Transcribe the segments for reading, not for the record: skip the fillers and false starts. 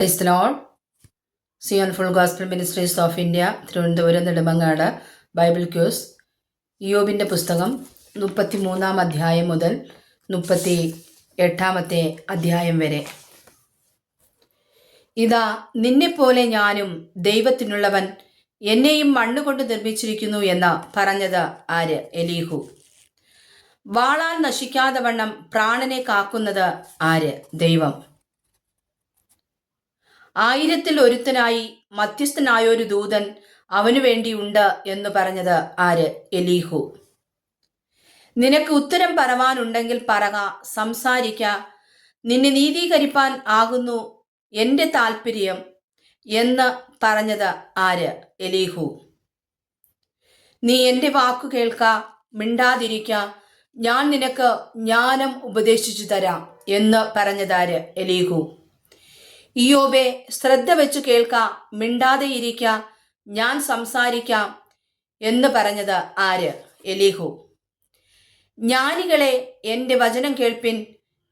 Price the Lord. Zion Full Gospel Ministries of India, Thiruvananthapuram, Nedumangad. Bible ക്യൂസ്. ഇയ്യോബിൻ്റെ പുസ്തകം 33-ാം അധ്യായം മുതൽ 38-ാമത്തെ അധ്യായം വരെ. ഇതാ, നിന്നെപ്പോലെ ഞാനും ദൈവത്തിനുള്ളവൻ, എന്നെയും മണ്ണുകൊണ്ട് നിർമ്മിച്ചിരിക്കുന്നു എന്ന് പറഞ്ഞത് ആര്? എലീഹു. വാളാൽ നശിക്കാതെ വണ്ണം പ്രാണനെ കാക്കുന്നത് ആര്? ദൈവം. 1000-ൽ ഒരുത്തനായി മധ്യസ്ഥനായൊരു ദൂതൻ അവനു വേണ്ടിയുണ്ട് എന്ന് പറഞ്ഞത് ആര്? എലീഹു. നിനക്ക് ഉത്തരം പറവാനുണ്ടെങ്കിൽ പറക, സംസാരിക്ക, നിന്നെ നീതീകരിപ്പാൻ ആകുന്നു എൻ്റെ താല്പര്യം എന്ന് പറഞ്ഞത് ആര്? എലീഹു. നീ എൻ്റെ വാക്കു കേൾക്ക, മിണ്ടാതിരിക്ക, ഞാൻ നിനക്ക് ജ്ഞാനം ഉപദേശിച്ചു തരാം എന്ന് പറഞ്ഞതാര്? എലീഹു. ഇയ്യോബേ, ശ്രദ്ധ വെച്ചു കേൾക്ക, മിണ്ടാതെ ഇരിക്ക, ഞാൻ സംസാരിക്കാം എന്ന് പറഞ്ഞത് ആര്? എലീഹു. ജ്ഞാനികളെ എൻ്റെ വചനം കേൾപ്പിൻ,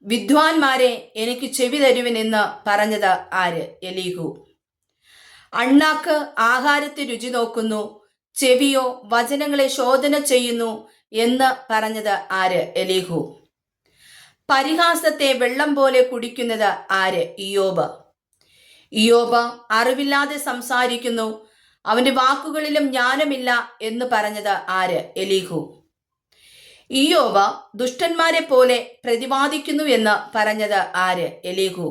വിദ്വാൻമാരെ എനിക്ക് ചെവി തരുവിൻ എന്ന് പറഞ്ഞത് ആര്? എലീഹു. അണ്ണാക്ക് ആഹാരത്തെ രുചി നോക്കുന്നു, ചെവിയോ വചനങ്ങളെ ശോധന ചെയ്യുന്നു എന്ന് പറഞ്ഞത് ആര്? എലീഹു. പരിഹാസത്തെ വെള്ളം പോലെ കുടിക്കുന്നത് ആര്? ഇയ്യോബ്. ഇയ്യോബ് അറിവില്ലാതെ സംസാരിക്കുന്നു, അവന്റെ വാക്കുകളിലും ജ്ഞാനമില്ല എന്ന് പറഞ്ഞത് ആര്? എലീഹു. ഇയ്യോബ് ദുഷ്ടന്മാരെ പോലെ പ്രതിവാദിക്കുന്നു എന്ന് പറഞ്ഞത് ആര്? എലീഹു.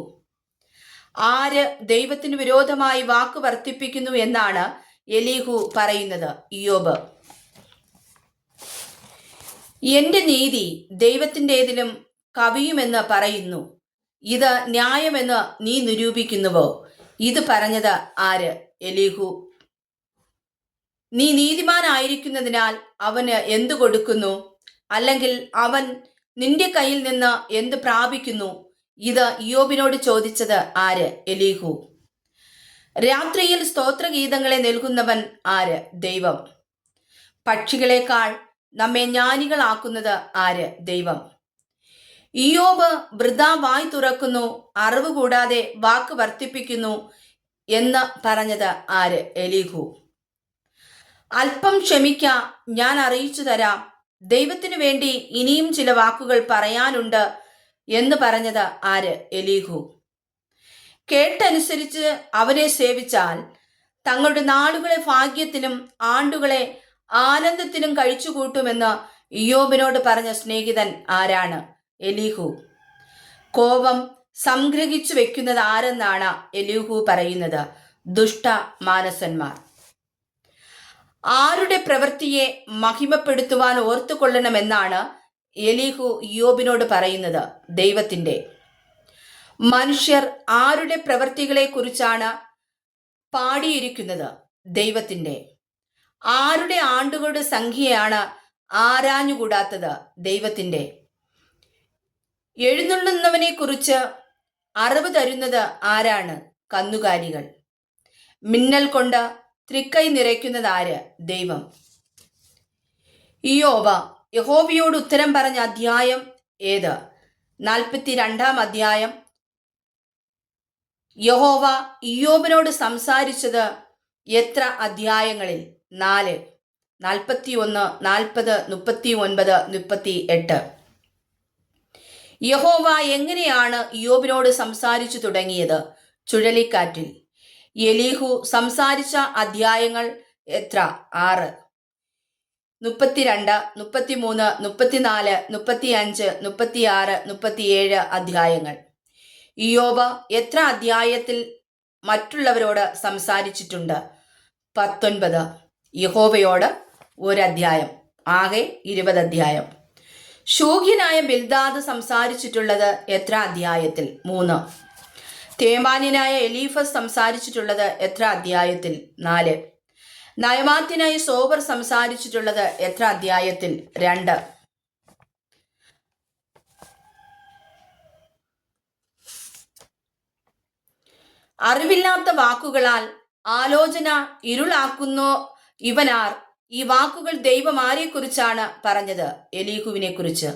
ആര് ദൈവത്തിന് വിരോധമായി വാക്ക് വർദ്ധിപ്പിക്കുന്നു എന്നാണ് എലീഹു പറയുന്നത്? ഇയ്യോബ്. എന്റെ നീതി ദൈവത്തിൻ്റെതിലും കവിയുമെന്ന് പറയുന്നു, ഇത് ന്യായമെന്ന് നീ നിരൂപിക്കുന്നുവോ? ഇത് പറഞ്ഞത് ആര്? എലീഹു. നീ നീതിമാനായിരിക്കുന്നതിനാൽ അവന് എന്തു കൊടുക്കുന്നു? അല്ലെങ്കിൽ അവൻ നിന്റെ കയ്യിൽ നിന്ന് എന്ത് പ്രാപിക്കുന്നു? ഇത് ഇയ്യോബിനോട് ചോദിച്ചത് ആര്? എലീഹു. രാത്രിയിൽ സ്തോത്രഗീതങ്ങളെ നൽകുന്നവൻ ആര്? ദൈവം. പക്ഷികളെക്കാൾ നമ്മെ ജ്ഞാനികളാക്കുന്നത് ആര്? ദൈവം. ഇയ്യോബ് വൃഥാ വായ് തുറക്കുന്നു, അറിവ് കൂടാതെ വാക്ക് വർദ്ധിപ്പിക്കുന്നു എന്ന് പറഞ്ഞത് ആര്? എലീഹു. അല്പം ക്ഷമിക്ക, ഞാൻ അറിയിച്ചു തരാം, ദൈവത്തിനു വേണ്ടി ഇനിയും ചില വാക്കുകൾ പറയാനുണ്ട് എന്ന് പറഞ്ഞത് ആര്? എലീഹു. കേട്ടനുസരിച്ച് അവനെ സേവിച്ചാൽ തങ്ങളുടെ നാളുകളെ ഭാഗ്യത്തിലും ആണ്ടുകളെ ആനന്ദത്തിലും കഴിച്ചുകൂട്ടുമെന്ന് ഇയ്യോബിനോട് പറഞ്ഞ സ്നേഹിതൻ ആരാണ്? എലീഹു. കോപം സംഗ്രഹിച്ചു വെക്കുന്നത് ആരെന്നാണ് എലീഹു പറയുന്നത്? ദുഷ്ട മാനസന്മാർ. ആരുടെ പ്രവൃത്തിയെ മഹിമപ്പെടുത്തുവാൻ ഓർത്തുകൊള്ളണമെന്നാണ് എലീഹു ഇയ്യോബിനോട് പറയുന്നത്? ദൈവത്തിൻ്റെ. മനുഷ്യർ ആരുടെ പ്രവൃത്തികളെ കുറിച്ചാണ് പാടിയിരിക്കുന്നത്? ദൈവത്തിൻ്റെ. ആരുടെ ആണ്ടുകളുടെ സംഖ്യയാണ് ആരാഞ്ഞുകൂടാത്തത്? ദൈവത്തിൻ്റെ. എഴുന്നള്ളുന്നവനെ കുറിച്ച് അറിവ് തരുന്നത് ആരാണ്? കന്നുകാലികൾ. മിന്നൽ കൊണ്ട് തൃക്കൈ നിറയ്ക്കുന്നത് ആര്? ദൈവം. ഇയ്യോബ് യഹോവയോട് ഉത്തരം പറഞ്ഞ അധ്യായം ഏത്? 42-ാം അധ്യായം. യഹോവ ഇയ്യോബിനോട് സംസാരിച്ചത് എത്ര അധ്യായങ്ങളിൽ? 4. 41, 40, 39, 38. യഹോവ എങ്ങനെയാണ് ഇയ്യോബിനോട് സംസാരിച്ചു തുടങ്ങിയത്? ചുഴലിക്കാറ്റിൽ. എലീഹു സംസാരിച്ച അധ്യായങ്ങൾ എത്ര? 6. 32, 33, 34, 35, 36, 37 അധ്യായങ്ങൾ. ഇയ്യോബ് എത്ര അധ്യായത്തിൽ മറ്റുള്ളവരോട് സംസാരിച്ചിട്ടുണ്ട്? 19. യഹോവയോട് 1 അധ്യായം. ആകെ 20 അധ്യായം. ശൂഹ്യനായ ബിൽദാദ് സംസാരിച്ചിട്ടുള്ളത് എത്ര അധ്യായത്തിൽ? 3. തേമാന്യനായ എലീഫസ് സംസാരിച്ചിട്ടുള്ളത് എത്ര അധ്യായത്തിൽ? 4. നയമാത്യനായ സോബർ സംസാരിച്ചിട്ടുള്ളത് എത്ര അധ്യായത്തിൽ? 2. അറിവില്ലാത്ത വാക്കുകളാൽ ആലോചന ഇരുളാക്കുന്നു ഇവനാർ. ഈ വാക്കുകൾ ദൈവം ആരെക്കുറിച്ചാണ് പറഞ്ഞത്? എലീഹുവിനെ കുറിച്ച്.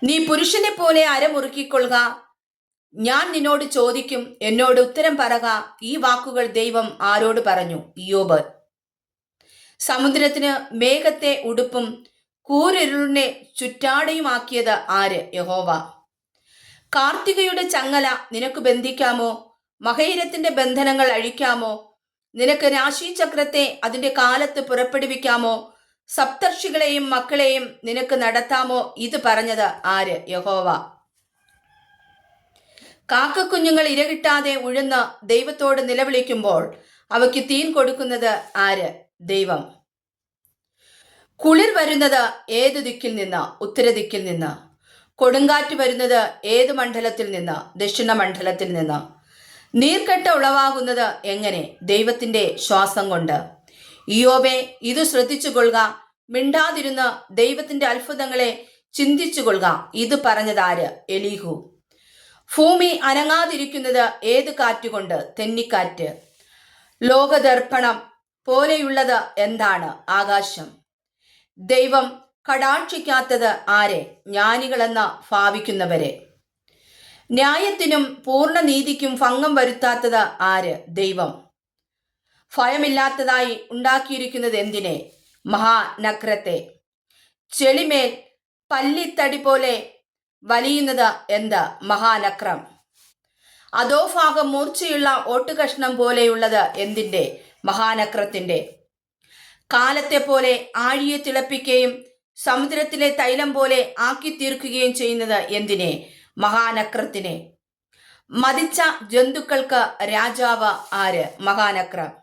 നീ പുരുഷനെ പോലെ അരമുറുക്കിക്കൊള്ളുക, ഞാൻ നിന്നോട് ചോദിക്കും, എന്നോട് ഉത്തരം പറക. ഈ വാക്കുകൾ ദൈവം ആരോട് പറഞ്ഞു? ഇയ്യോബ്. സമുദ്രത്തിന് മേഘത്തെ ഉടുപ്പും കൂരിരുളിനെ ചുറ്റാടയുമാക്കിയത് ആര്? യഹോവ. കാർത്തികയുടെ ചങ്ങല നിനക്ക് ബന്ധിക്കാമോ? മഹൈരത്തിന്റെ ബന്ധനങ്ങൾ അഴിക്കാമോ? നിനക്ക് രാശിചക്രത്തെ അതിന്റെ കാലത്ത് പുറപ്പെടുവിക്കാമോ? സപ്തർഷികളെയും മക്കളെയും നിനക്ക് നടത്താമോ? ഇത് പറഞ്ഞത് ആര്? യഹോവ. കാക്കക്കുഞ്ഞുങ്ങൾ ഇരകിട്ടാതെ ഉഴന്ന് ദൈവത്തോട് നിലവിളിക്കുമ്പോൾ അവയ്ക്ക് തീൻ കൊടുക്കുന്നത് ആര്? ദൈവം. കുളിർ വരുന്നത് ഏതു ദിക്കിൽ നിന്ന്? ഉത്തരദിക്കിൽ നിന്ന്. കൊടുങ്കാറ്റ് വരുന്നത് ഏത് മണ്ഡലത്തിൽ നിന്ന്? ദക്ഷിണ മണ്ഡലത്തിൽ നിന്ന്. നീർക്കെട്ട് ഉളവാകുന്നത് എങ്ങനെ? ദൈവത്തിന്റെ ശ്വാസം കൊണ്ട്. ഇയ്യോബേ, ഇത് ശ്രദ്ധിച്ചുകൊള്ളുക. മിണ്ടാതിരുന്ന് ദൈവത്തിന്റെ അത്ഭുതങ്ങളെ ചിന്തിച്ചുകൊള്ളുക. ഇത് പറഞ്ഞതാര്? എലീഹു. ഭൂമി അനങ്ങാതിരിക്കുന്നത് ഏത് കാറ്റുകൊണ്ട്? തെന്നിക്കാറ്റ്. ലോകദർപ്പണം പോലെയുള്ളത് എന്താണ്? ആകാശം. ദൈവം കടാക്ഷിക്കാത്തത് ആരെ? ജ്ഞാനികളെന്ന് ഭാവിക്കുന്നവരെ. ന്യായത്തിനും പൂർണ്ണനീതിക്കും ഭംഗം വരുത്താത്തത് ആര്? ദൈവം. ഭയമില്ലാത്തതായി ഉണ്ടാക്കിയിരിക്കുന്നത് എന്തിനെ? മഹാനക്രത്തെ. ചെളിമേൽ പല്ലിത്തടി പോലെ വലിയുന്നത് എന്ത്? മഹാനക്രം. അധോഭാഗം മൂർച്ചയുള്ള ഓട്ടുകഷ്ണം പോലെയുള്ളത് എന്തിൻ്റെ? മഹാനക്രത്തിൻ്റെ. കാലത്തെ പോലെ ആഴിയെ തിളപ്പിക്കുകയും സമുദ്രത്തിലെ തൈലം പോലെ ആക്കി തീർക്കുകയും ചെയ്യുന്നത് എന്തിനെ? മഹാനക്രത്തിനെ. മതിച്ച ജന്തുക്കൾക്ക് രാജാവ് ആര്? മഹാനക്രം.